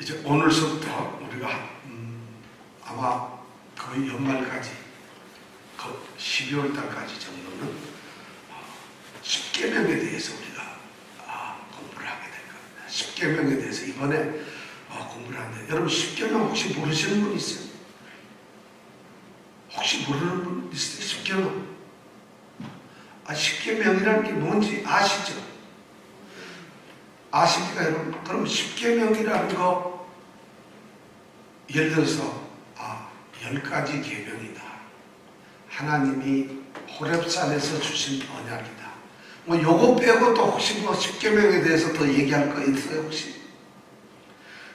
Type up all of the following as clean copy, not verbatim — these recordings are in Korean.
이제 오늘서부터 우리가 아마 거의 연말까지, 12월 달까지 정도는 십계명에 대해서 우리가 공부를 하게 될 겁니다. 십계명에 대해서 이번에 공부를 하는데, 여러분 십계명 혹시 모르시는 분 있어요? 혹시 모르는 분 있어요? 십계명? 십계명이라는 게 뭔지 아시죠? 아십니까 여러분? 그럼 십계명이라는 거, 예를 들어서 10가지 계명이다, 하나님이 호렙산에서 주신 언약이다, 뭐 요거 빼고 또 혹시 뭐 십계명에 대해서 더 얘기할 거 있어요? 혹시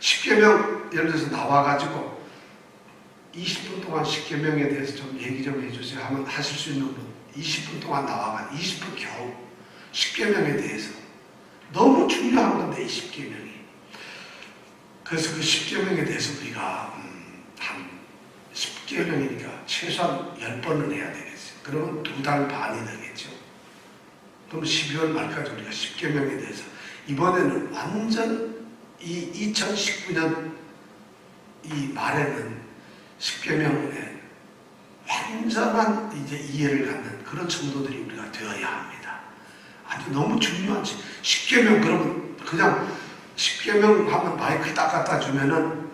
십계명 예를 들어서 나와가지고 20분 동안 십계명에 대해서 좀 얘기 좀 해주세요 하면 하실 수 있는 분, 20분 동안 나와가 20분 겨우 십계명에 대해서, 너무 중요한 건데 이 십계명이. 그래서 그 십계명에 대해서 우리가 한 10계명이니까 최소한 10번은 해야 되겠어요. 그러면 2달 반이 되겠죠. 그럼 12월 말까지 우리가 십계명에 대해서, 이번에는 완전 이 2019년 이 말에는 십계명에 완전한 이제 이해를 갖는 그런 성도들이 우리가 되어야 합니다. 아주 너무 중요한 십계명. 그러면 그냥 십계명 하면 마이크 딱 갖다 주면은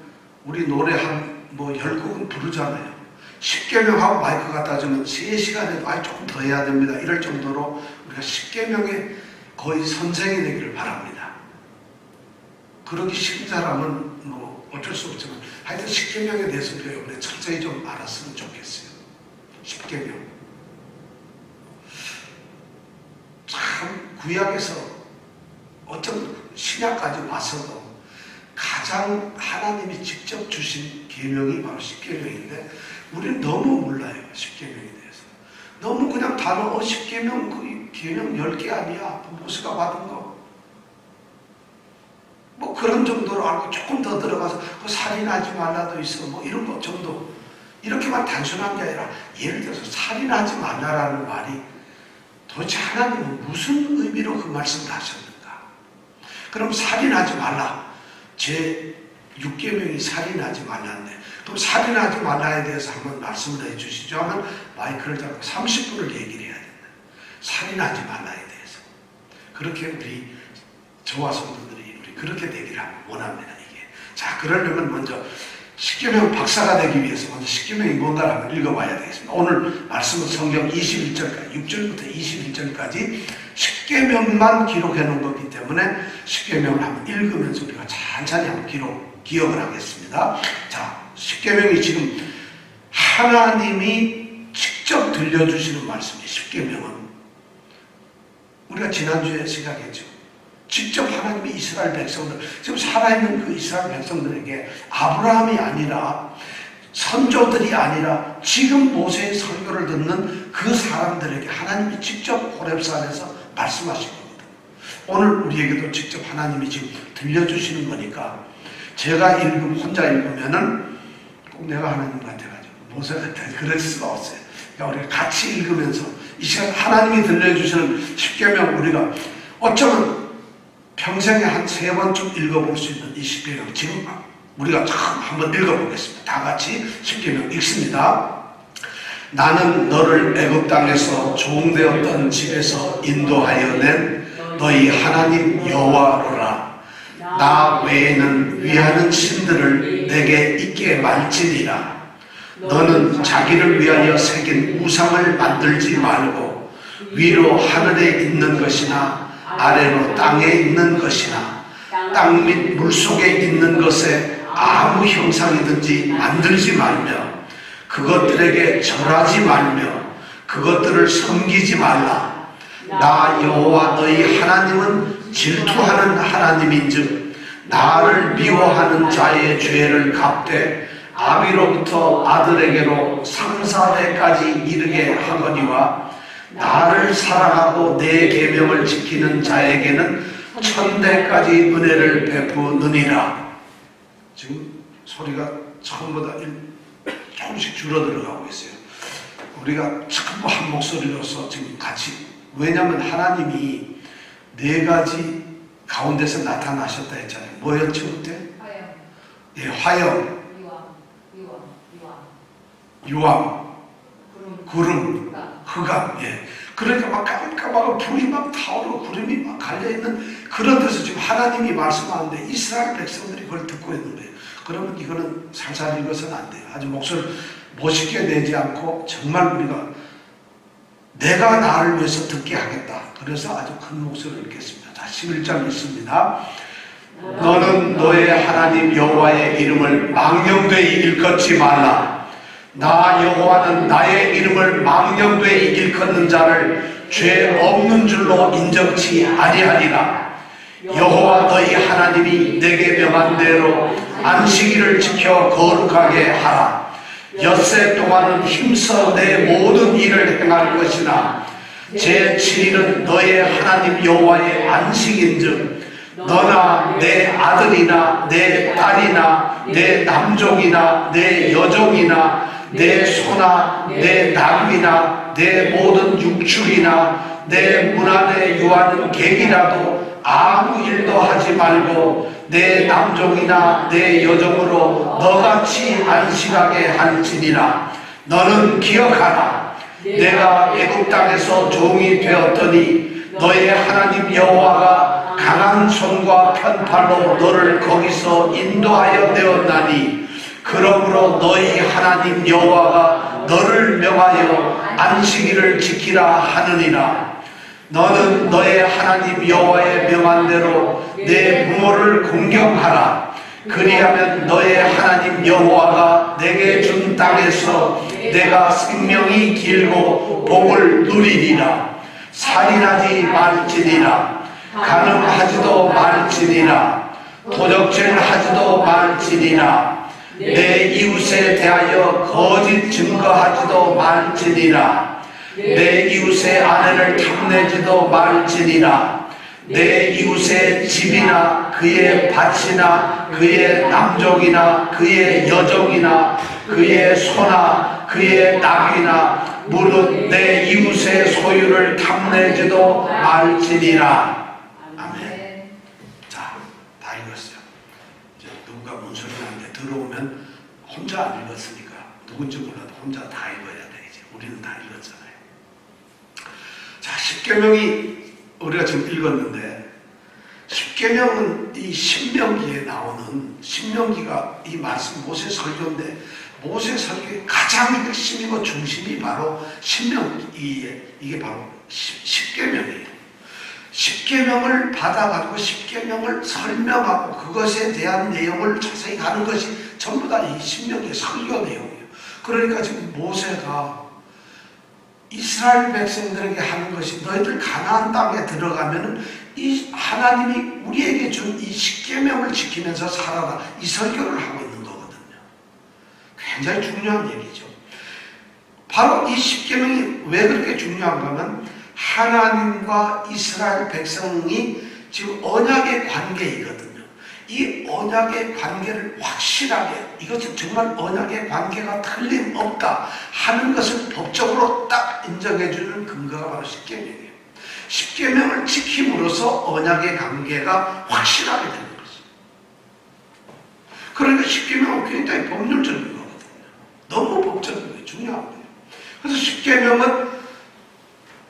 우리 노래 한 10곡은 부르잖아요. 십계명 하고 마이크 갖다 주면 3시간에도 조금 더 해야 됩니다. 이럴 정도로 우리가 십계명의 거의 선생이 되기를 바랍니다. 그러기 싫은 사람은 뭐 어쩔 수 없지만, 하여튼 십계명에 대해서 우리가 이번에 철저히 좀 알았으면 좋겠어요. 십계명. 참 구약에서 어떤 신약까지 와서도 가장 하나님이 직접 주신 계명이 바로 십계명인데, 우리는 너무 몰라요. 십계명에 대해서 너무 그냥 단어 십계명, 그 계명 10개 아니야, 모세가 받은 거, 뭐 그런 정도로 알고 조금 더 들어가서 그 살인하지 말라도 있어, 뭐 이런 것 정도, 이렇게만 단순한 게 아니라, 예를 들어서 살인하지 말라라는 말이 도대체 하나님은 무슨 의미로 그 말씀을 하셨는가? 그럼 살인하지 말라, 제 6계명이 살인하지 말라인데, 그럼 살인하지 말라에 대해서 한번 말씀을 해주시죠 하면 마이크를 잡고 30분을 얘기를 해야 된다. 살인하지 말라에 대해서. 그렇게 우리 저와 성도들이 우리 그렇게 되기를 원합니다. 이게. 자, 그러려면 먼저 십계명 박사가 되기 위해서 먼저 십계명이 뭔가를 한번 읽어봐야 되겠습니다. 오늘 말씀은 성경 21절까지, 6절부터 21절까지 십계명만 기록해 놓은 거기 때문에 십계명을 한번 읽으면서 우리가 천천히 한번 기억을 하겠습니다. 자, 십계명이 지금 하나님이 직접 들려주시는 말씀이에요. 십계명은 우리가 지난주에 시작했죠. 직접 하나님이 이스라엘 백성들, 지금 살아있는 그 이스라엘 백성들에게 아브라함이 아니라, 선조들이 아니라 지금 모세의 설교를 듣는 그 사람들에게 하나님이 직접 호렙산에서 말씀하신 겁니다. 오늘 우리에게도 직접 하나님이 지금 들려주시는 거니까, 제가 혼자 읽으면은 꼭 내가 하나님 같아가지고 모세 같아, 그럴 수가 없어요. 그러니까 우리가 같이 읽으면서 이 시간 하나님이 들려주시는 십계명, 우리가 어쩌면 평생에 한 3번쯤 읽어볼 수 있는 이 십계명, 지금 우리가 한번 읽어보겠습니다. 다 같이 십계명 읽습니다. 나는 너를 애굽 땅에서 종되었던 집에서 인도하여 낸 너희 하나님 여호와로라. 나 외에는 위하는 신들을 내게 있게 말지니라. 너는 자기를 위하여 새긴 우상을 만들지 말고, 위로 하늘에 있는 것이나 아래로 땅에 있는 것이나 땅 및 물속에 있는 것에 아무 형상이든지 만들지 말며, 그것들에게 절하지 말며 그것들을 섬기지 말라. 나 여호와 너희 하나님은 질투하는 하나님인즉, 나를 미워하는 자의 죄를 갚되 아비로부터 아들에게로 3,4대까지 이르게 하거니와, 나를 사랑하고 내 계명을 지키는 자에게는 1000대까지 은혜를 베푸느니라. 지금 소리가 처음보다 조금씩 줄어들어가고 있어요. 우리가 전부 한 목소리로서 지금 같이, 왜냐하면 하나님이 4가지 가운데서 나타나셨다 했잖아요. 뭐였죠 그때? 예, 화염, 유황, 구름, 흑암. 예. 그러니까 막 깜깜하고 불이 막 타오르고 구름이 막 갈려있는 그런 데서 지금 하나님이 말씀하는데 이스라엘 백성들이 그걸 듣고 있는 거예요. 그러면 이거는 살살 읽어서는 안 돼요. 아주 목소리를 멋있게 내지 않고 정말 우리가 내가 나를 위해서 듣게 하겠다. 그래서 아주 큰 목소리를 읽겠습니다. 자, 11절 읽습니다. 너는 너의 하나님 여호와의 이름을 망령되이 일컫지 말라. 나 여호와는 나의 이름을 망령되이 일컫는 자를 죄 없는 줄로 인정치 아니하리라. 여호와 너희 하나님이 내게 명한 대로 안식일을 지켜 거룩하게 하라. 엿새 동안은 힘써 내 모든 일을 행할 것이나 제7일은 너의 하나님 여호와의 안식인즉 너나 내 아들이나 내 딸이나 내 남종이나 내 여종이나 내 소나 내 낙이나 내 모든 육축이나 내 문 안에 유하는 객이라도 아무 일도 하지 말고 내 남종이나 내 여종으로 너같이 안식하게 할지니라. 너는 기억하라. 내가 애굽 땅에서 종이 되었더니 너의 하나님 여호와가 강한 손과 편팔로 너를 거기서 인도하여 내었나니 그러므로 너희 하나님 여호와가 너를 명하여 안식일을 지키라 하느니라. 너는 너의 하나님 여호와의 명한 대로 내 부모를 공경하라. 그리하면 너의 하나님 여호와가 내게 준 땅에서 내가 생명이 길고 복을 누리리라. 살인하지 말지니라. 간음하지도 말지니라. 도적질하지도 말지니라. 내 이웃에 대하여 거짓 증거하지도 말지니라. 내 이웃의 아내를 탐내지도 말지니라. 내 이웃의 집이나 그의 밭이나 그의 남종이나 그의 여종이나 그의 소나 그의 낙이나 무릇 내 이웃의 소유를 탐내지도 말지니라. 아멘. 자, 다 읽었어요. 이제 누군가 문소리 나는데 들어오면 혼자 안 읽었으니까 누군지 몰라도 혼자 다 읽어야 돼. 이제 우리는 다 읽었잖아요. 자, 십계명이 우리가 지금 읽었는데 십계명은 이 신명기에 나오는 신명기가 이 말씀 모세 설교인데 모세 설교의 가장 핵심이고 중심이 바로 신명기에 이게 바로 십계명이에요. 십계명을 받아가지고 십계명을 설명하고 그것에 대한 내용을 자세히 하는 것이 전부 다 이 신명기의 설교 내용이에요. 그러니까 지금 모세가 이스라엘 백성들에게 하는 것이 너희들 가나안 땅에 들어가면은 이 하나님이 우리에게 준 이 십계명을 지키면서 살아라 이 설교를 하고 있는 거거든요. 굉장히 중요한 얘기죠. 바로 이 십계명이 왜 그렇게 중요한가 하면 하나님과 이스라엘 백성이 지금 언약의 관계이거든요. 이 언약의 관계를 확실하게 이것은 정말 언약의 관계가 틀림없다 하는 것을 법적으로 딱 인정해주는 근거가 바로 십계명이에요. 십계명을 지킴으로써 언약의 관계가 확실하게 되는 거죠. 그러니까 십계명은 굉장히 법률적인 거거든요. 너무 법적인 거예요. 중요한 거예요. 그래서 십계명은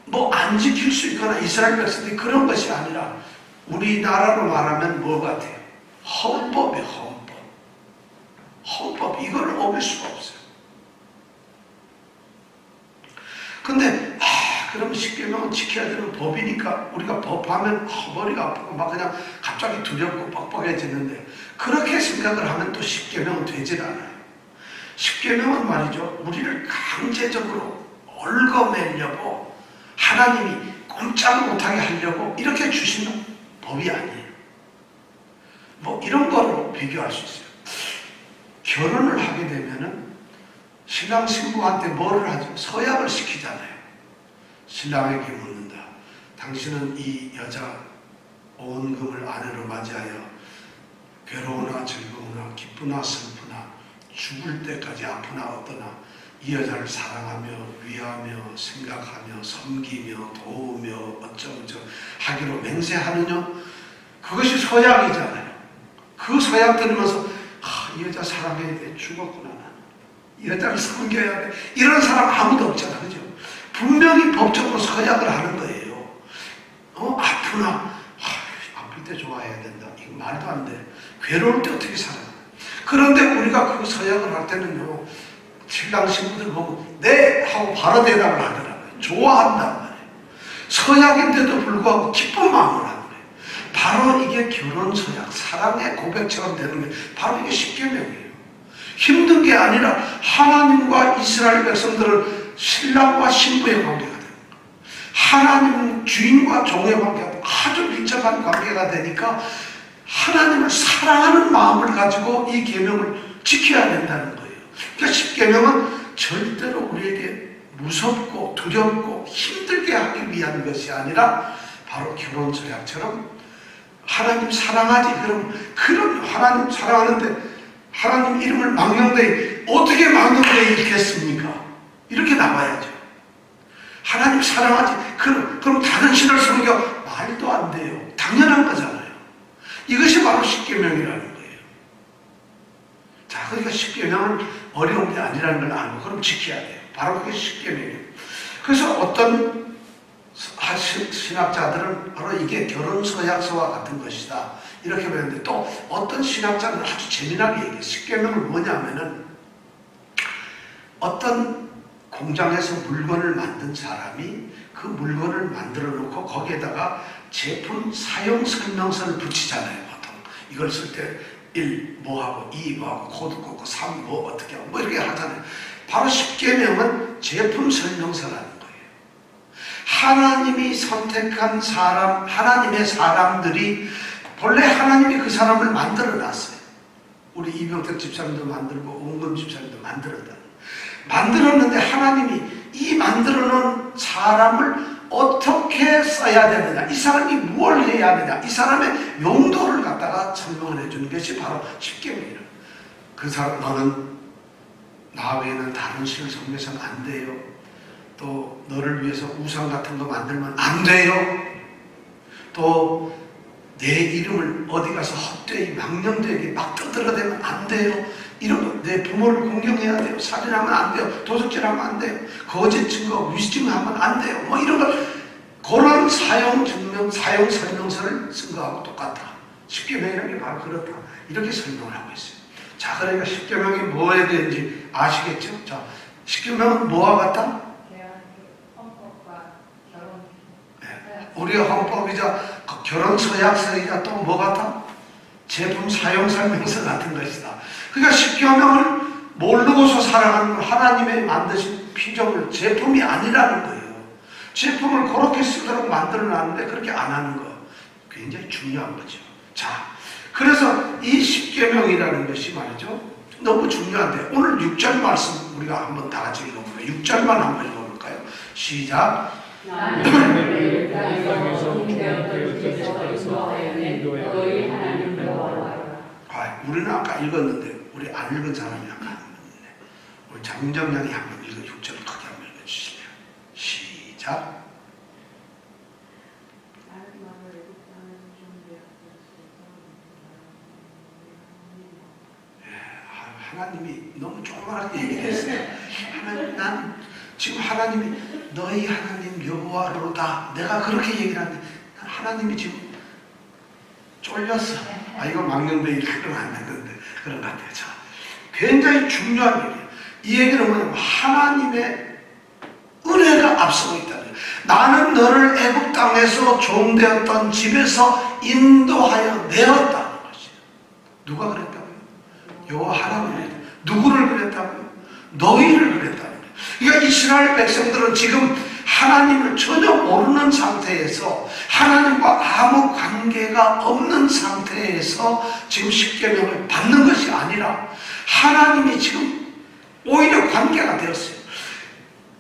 뭐 안 지킬 수 있거나 이스라엘 백성들이 그런 것이 아니라 우리나라로 말하면 뭐 같아요? 헌법이에요. 헌법. 헌법 이걸 어길 수가 없어요. 근데 그러면 십계명은 지켜야 되는 법이니까 우리가 법하면 머리가 아프고 막 그냥 갑자기 두렵고 뻑뻑해지는데 그렇게 생각을 하면 또 십계명은 되질 않아요. 십계명은 말이죠. 우리를 강제적으로 얽어매려고 하나님이 꼼짝 못하게 하려고 이렇게 주시는 법이 아니에요. 뭐 이런 거로 비교할 수 있어요. 결혼을 하게 되면은 신랑 신부한테 뭐를 하죠? 서약을 시키잖아요. 신랑에게 묻는다. 당신은 이 여자 온금을 아내로 맞이하여 괴로우나 즐거우나 기쁘나 슬프나 죽을 때까지 아프나 어떠나 이 여자를 사랑하며 위하며 생각하며 섬기며 도우며 어쩌고저쩌고 하기로 맹세하느냐? 그것이 서약이잖아요. 그 서약 들으면서 그 여자 사랑해야 돼. 죽었구나. 이 여자를 섬겨야 돼. 이런 사람 아무도 없잖아. 그죠? 분명히 법적으로 서약을 하는 거예요. 아프나? 아플 때 좋아해야 된다. 이거 말도 안 돼. 괴로울 때 어떻게 살아? 그런데 우리가 그 서약을 할 때는요, 신랑 신부들 보고 네! 하고 바로 대답을 하더라고요. 좋아한단 말이에요. 서약인데도 불구하고 기쁜 마음을 하는 거예요. 바로 이게 결혼 서약, 사랑의 고백처럼 되는 게 바로 이게 십계명이에요. 힘든 게 아니라 하나님과 이스라엘 백성들은 신랑과 신부의 관계가 되는 거예요. 하나님은 주인과 종의 관계가 아주 밀접한 관계가 되니까 하나님을 사랑하는 마음을 가지고 이 계명을 지켜야 된다는 거예요. 그러니까 십계명은 절대로 우리에게 무섭고 두렵고 힘들게 하기 위한 것이 아니라 바로 결혼 서약처럼 하나님 사랑하지. 그럼 하나님 사랑하는데 하나님 이름을 망령되이 어떻게 망령되이 읽겠습니까? 이렇게 나와야죠. 하나님 사랑하지. 그럼 다른 신을 섬겨? 말도 안 돼요. 당연한 거잖아요. 이것이 바로 십계명이라는 거예요. 자, 그러니까 십계명은 어려운 게 아니라는 걸 알고 그럼 지켜야 돼요. 바로 그게 십계명이에요. 그래서 어떤 신학자들은 바로 이게 결혼서약서와 같은 것이다. 이렇게 보는데 또 어떤 신학자는 아주 재미나게 얘기해요. 십계명은 뭐냐면은 어떤 공장에서 물건을 만든 사람이 그 물건을 만들어 놓고 거기에다가 제품 사용 설명서를 붙이잖아요. 보통 이걸 쓸 때 1 뭐하고 2 뭐하고 코드 꽂고 3 뭐 어떻게 하고 뭐 이렇게 하잖아요. 바로 십계명은 제품 설명서라는 거예요. 하나님이 선택한 사람, 하나님의 사람들이 본래 하나님이 그 사람을 만들어 놨어요. 우리 이병택 집사님도 만들고 온금 집사님도 만들었는데 하나님이 이 만들어 놓은 사람을 어떻게 써야 되느냐, 이 사람이 무엇을 해야 하느냐, 이 사람의 용도를 갖다가 설명을 해주는 것이 바로 십계명이에요. 그 사람, 너는 나 외에는 다른 신을 섬겨서는 안 돼요. 또 너를 위해서 우상 같은 거 만들면 안 돼요. 또 내 이름을 어디 가서 헛되이 망령되게 막 떠들어대면 안 돼요. 이런 거, 내 부모를 공경해야 돼요. 살인하면 안 돼요. 도둑질하면 안 돼요. 거짓 증거, 위증하면 안 돼요. 뭐 이런 거, 그런 사용 설명서를 쓴 거하고 똑같다. 십계명이라는 게 바로 그렇다. 이렇게 설명을 하고 있어요. 자, 그러니까 십계명이 뭐에 대한지 아시겠죠? 자, 십계명은 뭐와 같다? 헌법과 결혼. 네. 우리의 헌법이자 결혼 서약서이자 또 뭐 같다? 제품 사용 설명서 같은 것이다. 그러니까 십계명을 모르고서 살아가는 건 하나님의 만드신 피조물, 제품이 아니라는 거예요. 제품을 그렇게 쓰도록 만들어놨는데 그렇게 안 하는 거 굉장히 중요한 거죠. 자, 그래서 이 십계명이라는 것이 말이죠, 너무 중요한데 오늘 6절 말씀 우리가 한번 다 같이 읽어볼까요? 6절만 한번 읽어볼까요? 시작. 나는 땅에서 공개하여 너희 하나님 여호와라. 우리는 아까 읽었는데 우리 안 읽은 사람이 아까 한 분 있네. 우리 장정량이 한번 읽어 6절 크게 한번 읽어주실래요? 시작. 하나님이 너무 조그맣게 얘기했어요. 하나님, 난 지금 하나님이 너희 하나님 여호와로다. 내가 그렇게 얘기를 하는데 하나님이 지금 쫄렸어. 이거 망령되이 그러면 안 되는데 그런 것 같아요. 자, 굉장히 중요한 얘기예요. 이 얘기는 뭐냐면 하나님의 은혜가 앞서고 있다는 거예요. 나는 너를 애굽 땅에서 종되었던 집에서 인도하여 내었다는 것이에요. 누가 그랬다고요? 여호와 하나님이. 누구를 그랬다고요? 너희를 그랬다는 거예요. 그러니까 이스라엘 백성들은 지금 하나님을 전혀 모르는 상태에서 하나님과 아무 관계가 없는 상태에서 지금 십계명을 받는 것이 아니라 하나님이 지금 오히려 관계가 되었어요.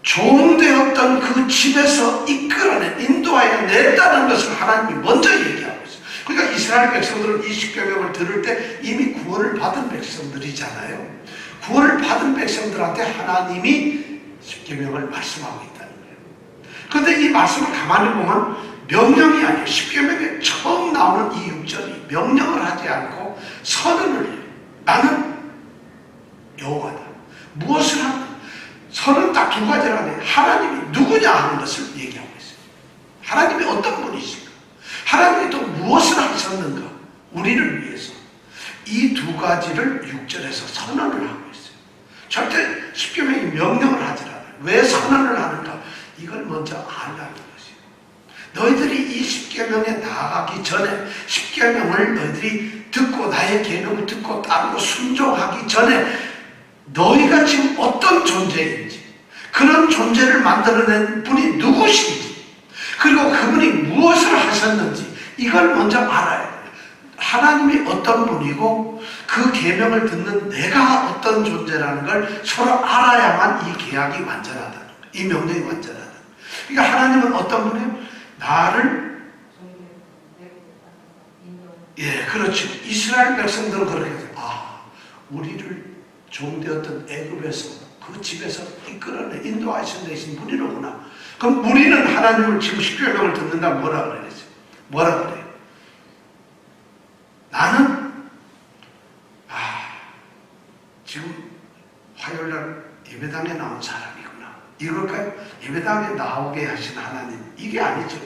종되었던 그 집에서 이끌어내 인도하여 냈다는 것을 하나님이 먼저 얘기하고 있어요. 그러니까 이스라엘 백성들은 이 십계명을 들을 때 이미 구원을 받은 백성들이잖아요. 구원을 받은 백성들한테 하나님이 십계명을 말씀하고 있다는 거예요. 그런데 이 말씀을 가만히 보면 명령이 아니에요. 십계명에 처음 나오는 이 6절이 명령을 하지 않고 선언을 해요. 나는 여호와다. 무엇을 하는? 선은 딱 두 가지를 하네. 하나님이 누구냐 하는 것을 얘기하고 있어요. 하나님이 어떤 분이신가? 하나님이 또 무엇을 하셨는가? 우리를 위해서. 이 두 가지를 6절에서 선언을 하고 있어요. 절대 십계명이 명령을 하지 않아요. 왜 선언을 하는가? 이걸 먼저 알라는 것이에요. 너희들이 이 십계명에 나아가기 전에, 십계명을 너희들이 듣고 나의 계명을 듣고 따르고 순종하기 전에 너희가 지금 어떤 존재인지, 그런 존재를 만들어낸 분이 누구신지, 그리고 그분이 무엇을 하셨는지 이걸 먼저 알아야 돼요. 하나님이 어떤 분이고 그 계명을 듣는 내가 어떤 존재라는 걸 서로 알아야만 이 계약이 완전하다는 거예요. 이 명령이 완전하다는 거예요. 그러니까 하나님은 어떤 분이에요? 나를, 그렇죠. 이스라엘 백성들은 그렇게 해서 우리를 종되었던 애굽에서, 그 집에서 이끌어내 인도하신 되신 분이로구나. 그럼 우리는 하나님을 지금 십계명을 듣는다 뭐라 그랬어요? 뭐라 그래요? 나는 지금 화요일날 예배당에 나온 사람이구나. 이걸까요? 예배당에 나오게 하신 하나님, 이게 아니죠.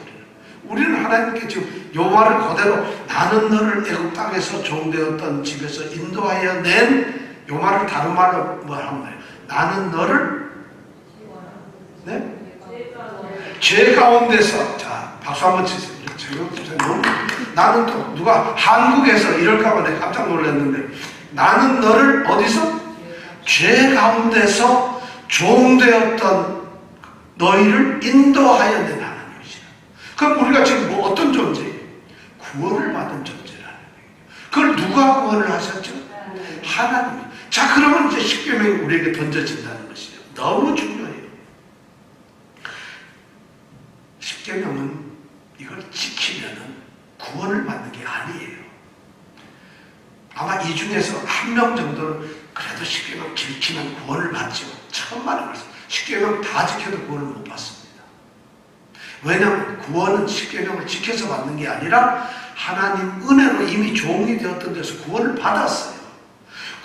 우리는 하나님께 지금 요 말을 그대로, 나는 너를 애굽 땅에서 종되었던 집에서 인도하여 낸, 요 말을 다른 말로 뭐 하면 돼요? 나는 너를, 네? 죄 가운데서, 자 박수 한번 치세요. 나는 또 누가 한국에서 이럴까봐 내가 깜짝 놀랐는데, 나는 너를 어디서? 죄 가운데서 종되었던 너희를 인도하여 낸 하나님이시라. 그럼 우리가 지금 뭐 어떤 존재예요? 구원을 받은 존재라는 얘기예요. 그걸 누가 구원을 하셨죠? 하나님이. 자, 그러면 이제 십계명이 우리에게 던져진다는 것이에요. 너무 중요해요. 십계명은 이걸 지키면은 구원을 받는 게 아니에요. 아마 이 중에서 한 명 정도는 그래도 십계명 지키면 구원을 받죠. 처음 말하는 것은 십계명 다 지켜도 구원을 못 받습니다. 왜냐하면 구원은 십계명을 지켜서 받는 게 아니라 하나님 은혜로 이미 종이 되었던 데서 구원을 받았어요.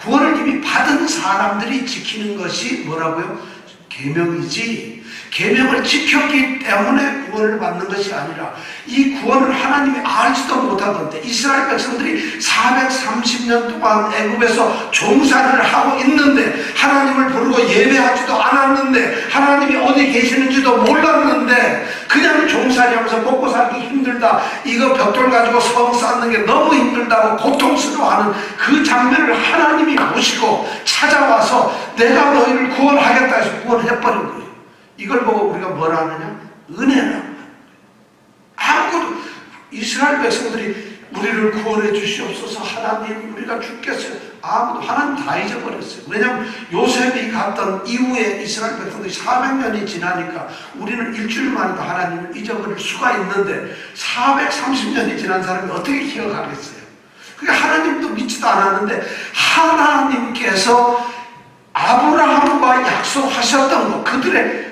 구원을 이미 받은 사람들이 지키는 것이 뭐라고요? 계명이지, 계명을 지켰기 때문에 구원을 받는 것이 아니라, 이 구원을 하나님이 알지도 못하던데, 이스라엘 백성들이 430년 동안 애굽에서 종살이를 하고 있는데, 하나님을 부르고 예배하지도 않았는데, 하나님이 어디 계시는지도 몰랐는데, 그냥 종살이하면서 먹고 살기 힘들다, 이거 벽돌 가지고 성 쌓는 게 너무 힘들다고 고통스러워하는 그 장면을 하나님이 보시고 찾아와서 내가 너희를 구원하겠다 해서 구원해버린 거예요. 이걸 보고 우리가 뭐라 하느냐? 은혜라고 하는 거예요. 아무것도, 이스라엘 백성들이 우리를 구원해 주시옵소서, 하나님 우리가 죽겠어요, 아무도, 하나님 다 잊어버렸어요. 왜냐하면 요셉이 갔던 이후에 이스라엘 백성들이 400년이 지나니까 우리는 일주일 만에도 하나님을 잊어버릴 수가 있는데, 430년이 지난 사람이 어떻게 기억하겠어요? 그러니까 하나님도 믿지도 않았는데, 하나님께서 아브라함과 약속하셨던 것, 그들의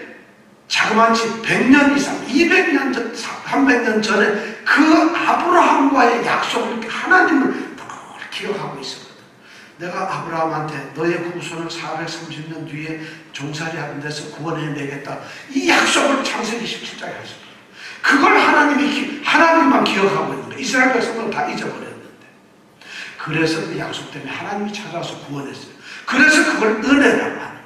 자그마치 100년 이상, 200년 전, 300년 전에 그 아브라함과의 약속을 하나님은 늘 기억하고 있었거든. 내가 아브라함한테 너의 후손을 430년 뒤에 종살이 하는 데서 구원해내겠다, 이 약속을 창세기 17장에 하셨어요. 그걸 하나님만 기억하고 있는 거예요. 이스라엘 백성들은 다 잊어버렸는데. 그래서 그 약속 때문에 하나님이 찾아와서 구원했어요. 그래서 그걸 은혜라고 하는 거예요.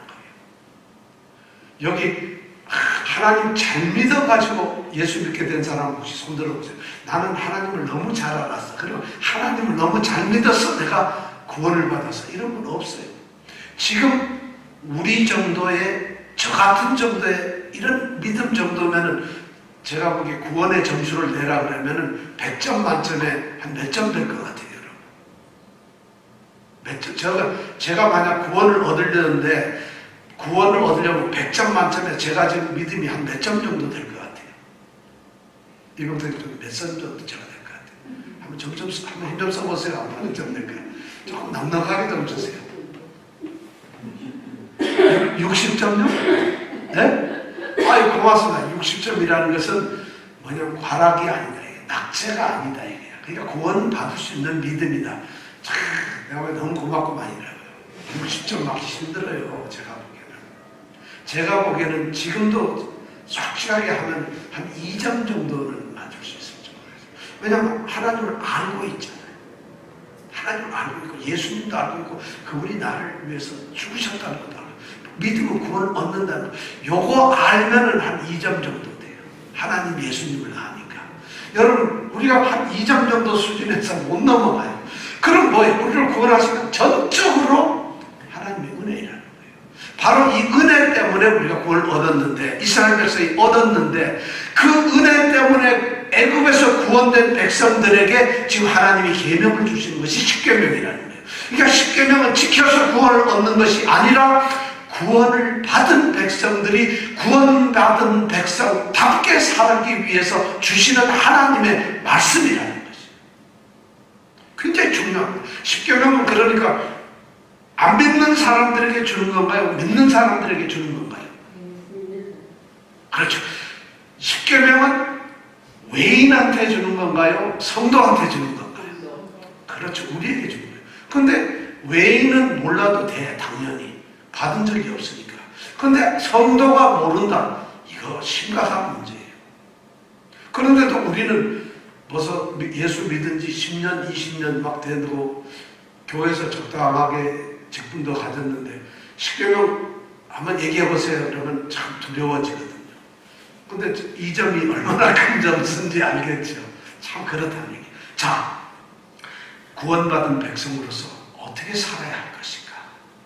여기 하나님 잘 믿어가지고 예수 믿게 된 사람 혹시 손 들어보세요. 나는 하나님을 너무 잘 알았어, 그리고 하나님을 너무 잘 믿어서 내가 구원을 받았어, 이런 건 없어요. 지금 우리 정도의, 저 같은 정도의 이런 믿음 정도면은, 제가 보기에 구원의 점수를 내라 그러면은 100점 만점에 한 몇 점 될 것 같아요, 여러분. 제가 만약 구원을 얻으려는데, 구원을 얻으려면 100점 만점에 제가 지금 믿음이 한 몇 점 정도 될 것 같아요. 이분들 몇 점 정도 제가 될 것 같아요. 한번 힘 좀 써보세요. 한 몇 점 될까요? 조금 넉넉하게 좀 주세요. 60점요? 네? 아유, 고맙습니다. 60점이라는 것은 뭐냐면 과락이 아니다, 낙제가 아니다, 이게. 그러니까 구원 받을 수 있는 믿음이다. 참, 내가 너무 고맙고 많이 들어요. 60점 맞기 힘들어요. 제가 보기에는 지금도 확실하게 하면 한 2점 정도는 맞을 수 있을지 모르겠어요. 왜냐하면 하나님을 알고 있잖아요. 하나님을 알고 있고 예수님도 알고 있고 그분이 나를 위해서 죽으셨다는 것도 알고 믿음은 구원을 얻는다는 거. 요거 알면은 한 2점 정도 돼요. 하나님 예수님을 아니까. 여러분 우리가 한 2점 정도 수준에서 못 넘어가요. 그럼 뭐예요? 우리를 구원하시면 전적으로 하나님의 은혜라는 거예요. 바로 이 은혜 때문에 우리가 구원을 얻었는데 이스라엘 백성이 얻었는데 그 은혜 때문에 애굽에서 구원된 백성들에게 지금 하나님이 계명을 주시는 것이 십계명이라는 거예요. 그러니까 십계명은 지켜서 구원을 얻는 것이 아니라 구원을 받은 백성들이 구원받은 백성답게 살기 위해서 주시는 하나님의 말씀이라는 것이에요. 굉장히 중요합니다. 십계명은 그러니까 안 믿는 사람들에게 주는 건가요? 믿는 사람들에게 주는 건가요? 그렇죠. 십계명은 외인한테 주는 건가요? 성도한테 주는 건가요? 그렇죠. 우리에게 주는 거예요. 근데 외인은 몰라도 돼. 당연히. 받은 적이 없으니까. 근데 성도가 모른다. 이거 심각한 문제예요. 그런데도 우리는 벌써 예수 믿은 지 10년, 20년 막 되고 교회에서 적당하게 직분도 가졌는데 십계명 한번 얘기해 보세요. 그러면 참 두려워지거든요. 근데 이 점이 얼마나 큰 점인지 알겠죠. 참 그렇다는 얘기. 자, 구원받은 백성으로서 어떻게 살아야 할 것인가?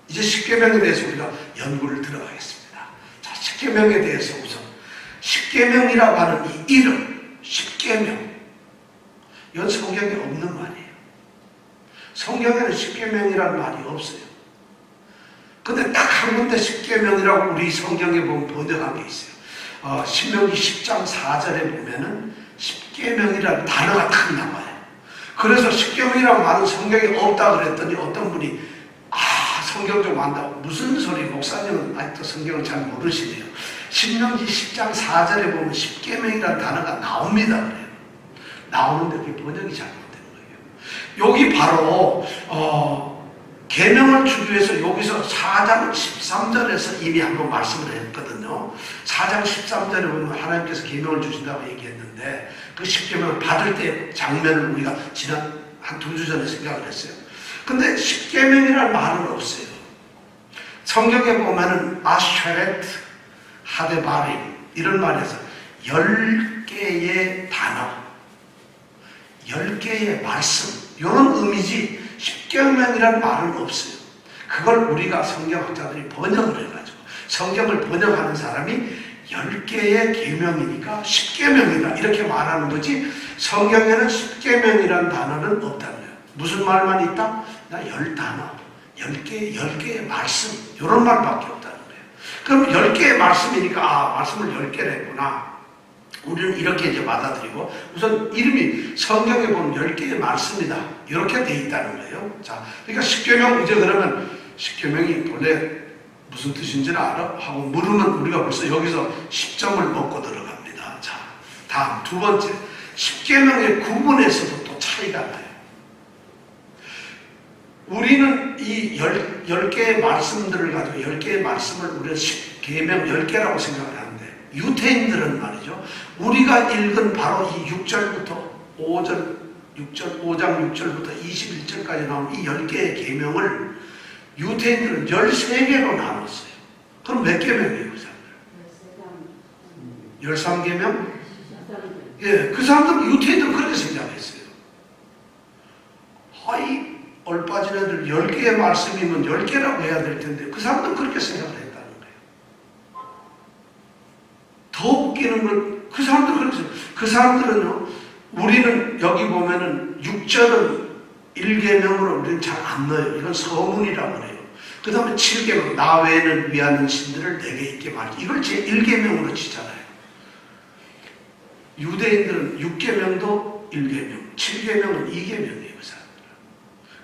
이제 십계명에 대해서 우리가 연구를 들어가겠습니다. 자, 십계명에 대해서 우선 십계명이라고 하는 이 이름, 십계명. 이건 성경에 없는 말이에요. 성경에는 십계명이라는 말이 없어요. 근데 딱 한 군데 십계명이라고 우리 성경에 보면 번역한 게 있어요. 신명기 10장 4절에 보면은 십계명이라는 단어가 딱 나와요. 그래서 십계명이라고 말은 성경에 없다 그랬더니 어떤 분이 성경 좀 안다고 무슨 소리 목사님은 아직도 성경을 잘 모르시네요. 신명기 10장 4절에 보면 십계명이라는 단어가 나옵니다 그래요. 나오는데 그게 번역이 잘못된 거예요. 여기 바로 계명을 주기 위해서 여기서 4장 13절에서 이미 한번 말씀을 했거든요. 4장 13절에 보면 하나님께서 계명을 주신다고 얘기했는데 그 십계명을 받을 때 장면을 우리가 지난 한 2주 전에 생각을 했어요. 근데 십계명이라는 말은 없어요. 성경에 보면은 아쉐렛, 하데바림 이런 말에서 10개의 단어, 10개의 말씀 이런 의미지 십계명이라는 말은 없어요. 그걸 우리가 성경학자들이 번역을 해가지고 성경을 번역하는 사람이 10개의 계명이니까 십계명이다 이렇게 말하는 거지 성경에는 십계명이라는 단어는 없다는 거예요. 무슨 말만 있다? 나 10단어, 10개의 말씀 이런 말밖에 없다는 거예요. 그럼 10개의 말씀이니까 말씀을 10개를 했구나. 우리는 이렇게 이제 받아들이고 우선 이름이 성경에 보면 10개의 말씀이다 이렇게 돼 있다는 거예요. 자, 그러니까 십계명 이제 그러면 십계명이 본래 무슨 뜻인지는 알아? 하고 물으면 우리가 벌써 여기서 10점을 먹고 들어갑니다. 자, 다음 두 번째 십계명의 구분에서도 또 차이가 나요. 우리는 이 10개의 말씀들을 가지고 10개의 말씀을 우리가 계명 10개라고 생각을 하는데 유태인들은 말이죠. 우리가 읽은 바로 이 6절부터 5장 6절부터 21절까지 나온 이 10개의 계명을 유태인들은 13개로 나눴어요. 그럼 몇 계명이에요, 그 사람들? 13계명? 예, 그 사람들 유태인들은 그렇게 생각했어요. 이 얼빠진 애들 10개의 말씀이면 10개라고 해야 될 텐데 그 사람들은 그렇게 생각을 했다는 거예요. 더 웃기는 건 그 사람들은 그렇게 생각해요. 그 사람들은요, 우리는 여기 보면은 6절은 1계명으로 우리는 잘 안 넣어요. 이건 서문이라고 해요. 그 다음에 7계명, 나 외에는 위하는 신들을 내게 있게 말지. 이걸 제 1계명으로 치잖아요. 유대인들은 6계명도 1계명, 7계명은 2계명이에요. 그 사람들은.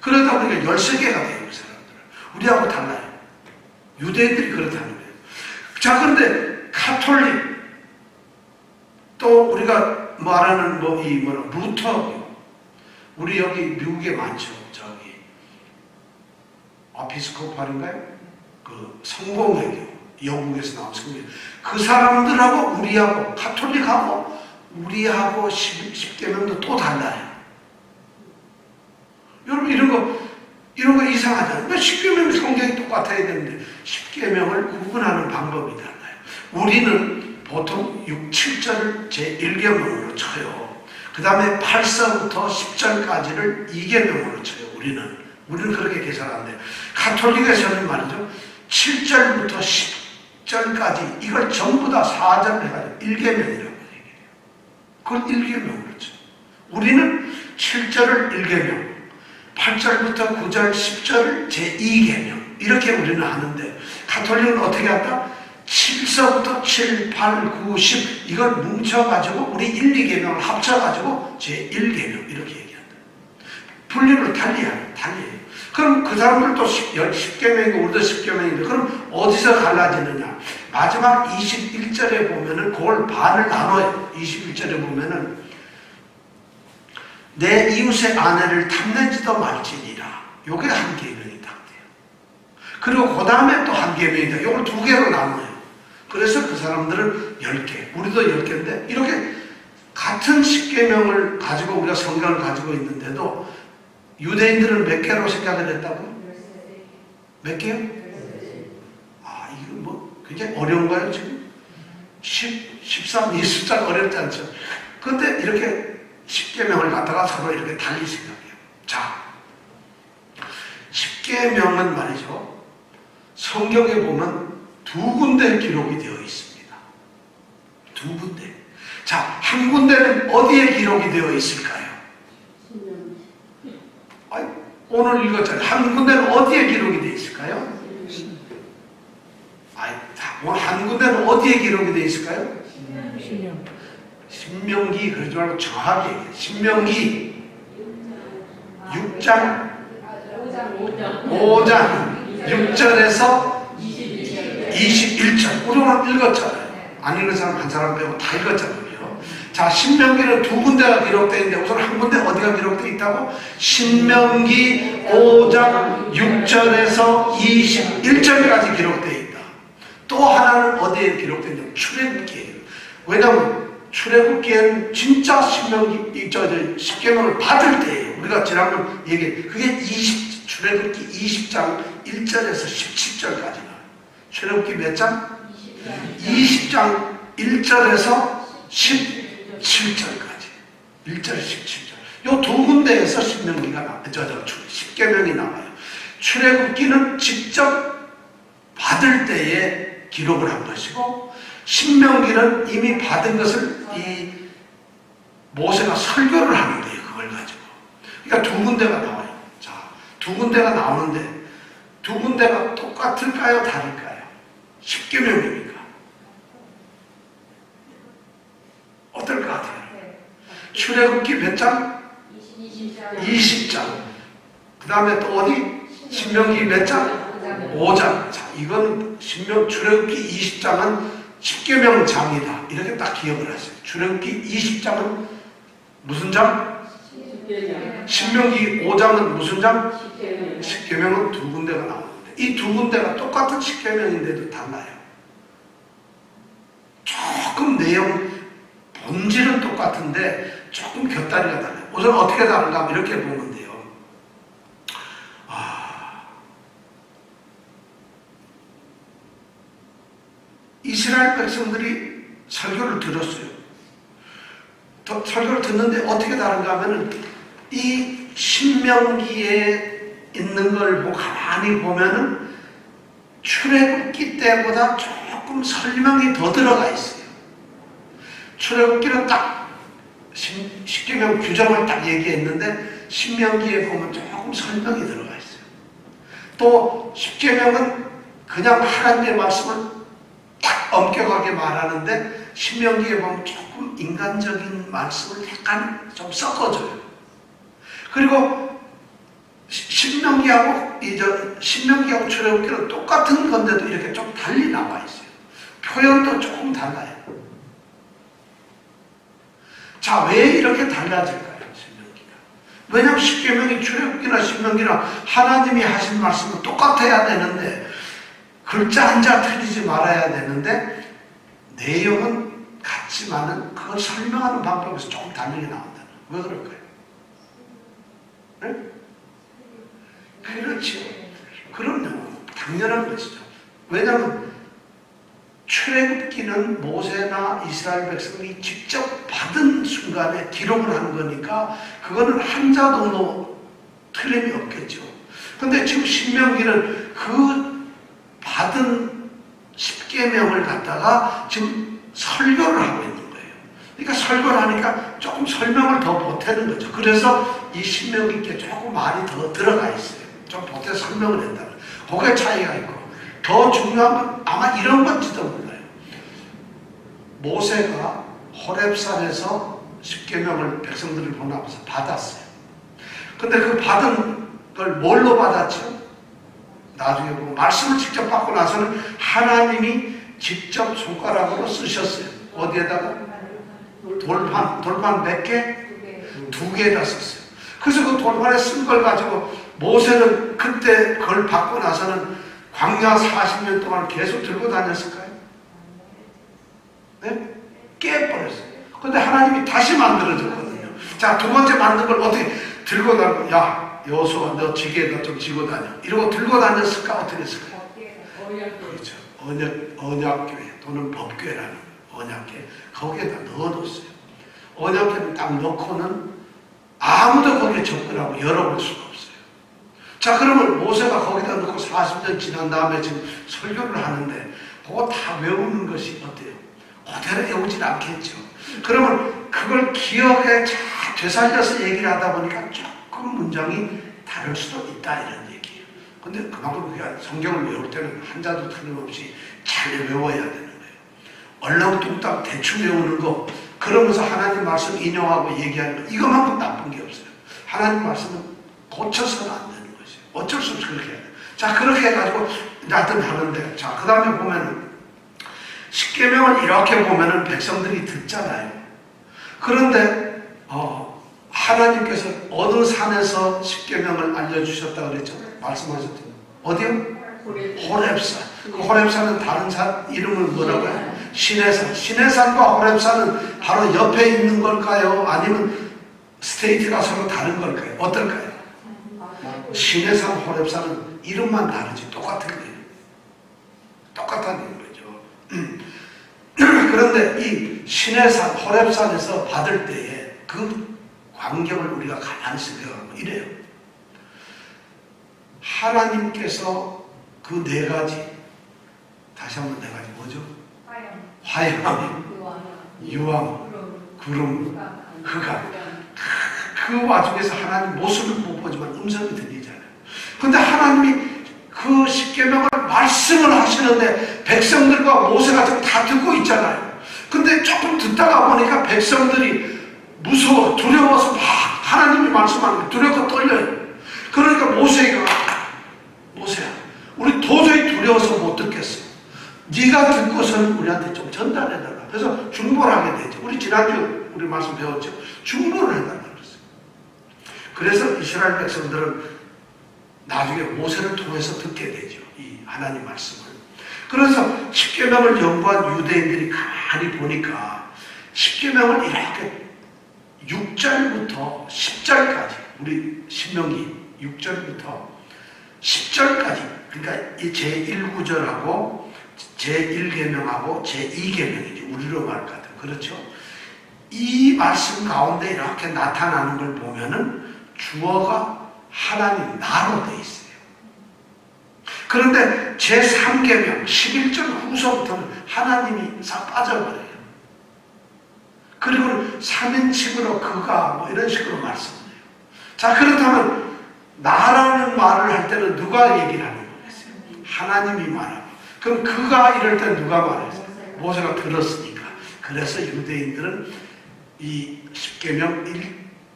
그러다 보니까 13개가 돼요. 그 사람들은. 우리하고 달라요. 유대인들이 그렇다는 거예요. 자, 그런데 가톨릭, 또 우리가 말하는 루터, 우리 여기 미국에 많죠. 저기 아피스코팔인가요? 그 성공회교, 영국에서 나온 성공회교. 그 사람들하고 우리하고 가톨릭하고 우리하고 10계명도 또 달라요. 여러분 이런 거 이상하잖아요. 10계명 성경이 똑같아야 되는데 10계명을 구분하는 방법이 달라요. 우리는 보통 6, 7절을 제1계명으로 쳐요. 그 다음에 8서부터 10절까지를 2계명으로 쳐요. 우리는 그렇게 계산한대요. 가톨릭에서는 말이죠. 7절부터 10절까지 이걸 전부 다 4절을 해가지고 1계명이라고 얘기해요. 그걸 1계명으로 쳐요. 우리는 7절을 1계명, 8절부터 9절, 10절을 제2계명 이렇게 우리는 하는데 가톨릭은 어떻게 한다? 7서부터 7, 8, 9, 10 이걸 뭉쳐가지고 우리 1, 2계명을 합쳐가지고 제1계명 이렇게 얘기한다. 분류를 달리해요. 그럼 그 사람들도 10계명이고 우리도 10계명인데 그럼 어디서 갈라지느냐? 마지막 21절에 보면은 그걸 반을 나눠요. 21절에 보면은 내 이웃의 아내를 탐내지도 말지니라. 요게 한 계명이 딱 돼요. 그리고 그 다음에 또 한 계명이다. 요걸 두 개로 나눠요. 그래서 그 사람들은 10개, 우리도 10개인데 이렇게 같은 10계명을 가지고 우리가 성경을 가지고 있는데도 유대인들은 몇 개로 생각을 했다고요? 몇 개요? 아, 이거 뭐 굉장히 어려운가요 지금? 10, 13, 20장 어렵지 않죠? 근데 이렇게 10계명을 갖다가 서로 이렇게 달리 생각해요. 자, 10계명은 말이죠. 성경에 보면 두 군데 기록이 되어 있습니다. 두 군데. 자, 한 군데는 어디에 기록이 되어 있을까요? 아니, 오늘 읽었잖아요. 한 군데는 어디에 기록이 되어 있을까요? 아니, 오늘 한 군데는 어디에 기록이 되어 있을까요? 신명기, 그러지 말고 정확히 얘기해요. 신명기 6장 5장 6절에서 21절. 우리 오늘 읽었잖아요. 안 읽은 사람 한 사람 빼고 다 읽었잖아요. 자, 신명기는 두 군데가 기록되어 있는데 우선 한 군데 어디가 기록되어 있다고? 신명기 5장 6절에서 21절까지 기록되어 있다. 또 하나는 어디에 기록되어 있냐면 출애굽기예요. 왜냐하면 출애굽기에는 진짜 신명기 10계명을 받을 때예요. 우리가 지난번 얘기했 그게 출애굽기 20장 1절에서 17절까지 나와요. 출애굽기 몇 장? 20장 1절에서 17절까지. 1절 17절. 요 두 군데에서 신명기가 나와요. 10계명이 나와요. 출애굽기는 직접 받을 때에 기록을 한 것이고 신명기는 이미 받은 것을 이 모세가 설교를 하는 거예요. 그걸 가지고. 그러니까 두 군데가 나와요. 자, 두 군데가 나오는데 두 군데가 똑같을까요? 다를까요? 10계명이니까. 어떨 것 같아요? 출애굽기 몇 장? 20장. 그 다음에 또 어디? 신명기 몇 장? 5장. 자, 이건 출애굽기 20장은 10계명 장이다. 이렇게 딱 기억을 하세요. 출애굽기 20장은 무슨 장? 신명기 5장은 무슨 장? 10계명은 두 군데가 나오는데 이 두 군데가 똑같은 10계명인데도 달라요. 조금 내용 본질은 똑같은데 조금 곁다리가 달라요. 우선 어떻게 다른가 하면 이렇게 보면 돼요. 이스라엘 백성들이 설교를 들었어요. 설교를 듣는데 어떻게 다른가 하면은 이 신명기에 있는 걸 보고 가만히 보면은 출애굽기 때보다 조금 설명이 더 들어가 있어요. 출애굽기는 딱 10계명 규정을 딱 얘기했는데 신명기에 보면 조금 설명이 들어가 있어요. 또 10계명은 그냥 하나님의 말씀을 딱 엄격하게 말하는데 신명기에 보면 조금 인간적인 말씀을 약간 좀 섞어줘요. 그리고 신명기하고 출애굽기는 똑같은 건데도 이렇게 좀 달리 나와 있어요. 표현도 조금 달라요. 자, 왜 이렇게 달라질까요? 신명기가. 왜냐하면 십계명이 출애굽기나 신명기나 하나님이 하신 말씀은 똑같아야 되는데 글자 한자 틀리지 말아야 되는데 내용은 같지만은 그걸 설명하는 방법에서 조금 다르게 나온다는. 왜 그럴까요? 네? 그렇죠. 그럼요. 당연한 것이죠. 왜냐하면 출애굽기는 모세나 이스라엘 백성이 직접 받은 순간에 기록을 한 거니까 그거는 한자도 뭐 틀림이 없겠죠. 근데 지금 신명기는 그 받은 십계명을 갖다가 지금 설교를 하고 있는 거예요. 그러니까 설교를 하니까 조금 설명을 더 보태는 거죠. 그래서 이 신명기께 조금 말이 더 들어가 있어요. 좀 보태 설명을 한다는. 그게 차이가 있고 더 중요한 건 아마 이런 건지도 몰라요. 모세가 호렙산에서 십계명을 백성들을 보내면서 받았어요. 근데 그 받은 걸 뭘로 받았죠? 나중에 보면 말씀을 직접 받고 나서는 하나님이 직접 손가락으로 쓰셨어요. 어디에다가? 돌판 몇 개? 2개에다 썼어요. 그래서 그 돌판에 쓴 걸 가지고 모세는 그때 그걸 받고 나서는 광야 40년 동안 계속 들고 다녔을까요? 네? 깨버렸어요. 근데 하나님이 다시 만들어줬거든요. 자, 두 번째 만든 걸 어떻게 들고 다니고, 야, 여호수아 너 지게에다 좀 지고 다녀. 이러고 들고 다녔을까? 어떻게 했을까요? 그렇죠. 언약교회 또는 법교회라는 언약교회. 거기에다 넣어뒀어요. 언약교회는 딱 넣고는 아무도 거기에 접근하고 열어볼 수가 없어요. 자, 그러면 모세가 거기다 넣고 40년 지난 다음에 지금 설교를 하는데 그거 다 외우는 것이 어때요? 그대로 외우진 않겠죠. 그러면 그걸 기억에 잘 되살려서 얘기를 하다 보니까 조금 문장이 다를 수도 있다 이런 얘기예요. 근데 그만큼 우리가 성경을 외울 때는 한자도 틀림없이 잘 외워야 되는 거예요. 얼렁뚱땅 대충 외우는 거 그러면서 하나님 말씀 인용하고 얘기하는 거 이것만큼 나쁜 게 없어요. 하나님 말씀은 고쳐서는 안 되는 것이에요. 어쩔 수 없이 그렇게 해야 돼요. 자, 그렇게 해가지고 하여튼 하는데 자, 그 다음에 보면은 십계명을 이렇게 보면은 백성들이 듣잖아요. 그런데 하나님께서 어느 산에서 십계명을 알려주셨다 그랬죠? 말씀하셨죠? 어디요? 호렙산. 그 호렙산은 다른 산 이름은 뭐라고요? 시내산. 시내산과 호렙산은 바로 옆에 있는 걸까요? 아니면 스테이트가 서로 다른 걸까요? 어떨까요? 시내산, 호렙산은 이름만 다르지 똑같은 거예요. 똑같다는 거죠. 그런데 이 시내산, 호렙산에서 받을 때에 그 광경을 우리가 가만히 생각하면 이래요. 하나님께서 그 4가지, 다시 한번 4가지 뭐죠? 화양, 유황, 구름, 흑암. 그 와중에서 하나님 모습을 못 보지만 음성이 들리잖아요. 근데 하나님이 그 십계명을 말씀을 하시는데 백성들과 모세가 지금 다 듣고 있잖아요. 근데 조금 듣다가 보니까 백성들이 무서워, 두려워서 막 하나님이 말씀하는 게 두렵고 떨려요. 그러니까 모세가 모세야, 우리 도저히 두려워서 못 듣겠어. 네가 듣고서는 우리한테 좀 전달해달라. 그래서 중보를 하게 되죠. 우리 지난주 우리 말씀 배웠죠. 중보를 해달라 그랬어요. 그래서 이스라엘 백성들은 나중에 모세를 통해서 듣게 되죠. 이 하나님 말씀을. 그래서 십계명을 연구한 유대인들이 가만히 보니까 십계명을 이렇게 6절부터 10절까지 우리 신명기 6절부터 10절까지 그러니까 이 제1구절하고 제1계명하고 제2계명이죠. 우리로 말할 것 같아요. 그렇죠? 이 말씀 가운데 이렇게 나타나는 걸 보면은 주어가 하나님 나로 돼 있어요. 그런데 제3계명 11절 후서부터는 하나님이 싹 빠져버려요. 그리고 3인칭으로 그가 뭐 이런 식으로 말씀해요. 자, 그렇다면 나라는 말을 할 때는 누가 얘기를 하는 거겠어요? 하나님이 말하고. 그럼 그가 이럴 때 누가 말했어요? 모세가 들었으니까. 그래서 유대인들은 이 10계명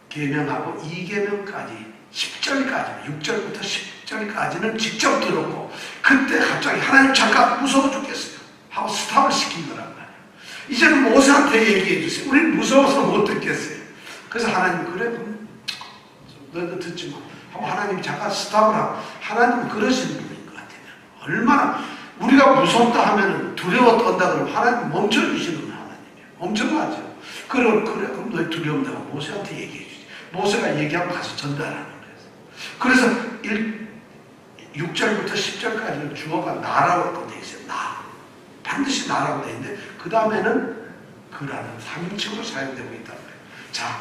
1계명하고 2계명까지 10절까지 6절부터 10절까지는 직접 들었고 그때 갑자기 하나님 잠깐 무서워 죽겠어요 하고 스탑을 시킨 거란 말이에요. 이제는 모세한테 얘기해 주세요. 우리는 무서워서 못 듣겠어요. 그래서 하나님 그래 좀 너희도 듣지 마. 한번 하나님이 잠깐 스탑을 하고, 하나님은 그러시는 분인 것 같아요. 얼마나 우리가 무섭다 하면 두려워 떤다 그러면 하나님 멈춰주시는 분 하나님이에요. 멈춰가죠. 그래 그럼 너희 두려운다고 모세한테 얘기해 주지. 모세가 얘기하면 가서 전달하는 거예요. 그래서 6절부터 10절까지는 주어가 나라고 돼 있어요. 나. 반드시 나라고 돼 있는데 그 다음에는 그라는 3인칭으로 사용되고 있다는 거예요. 자,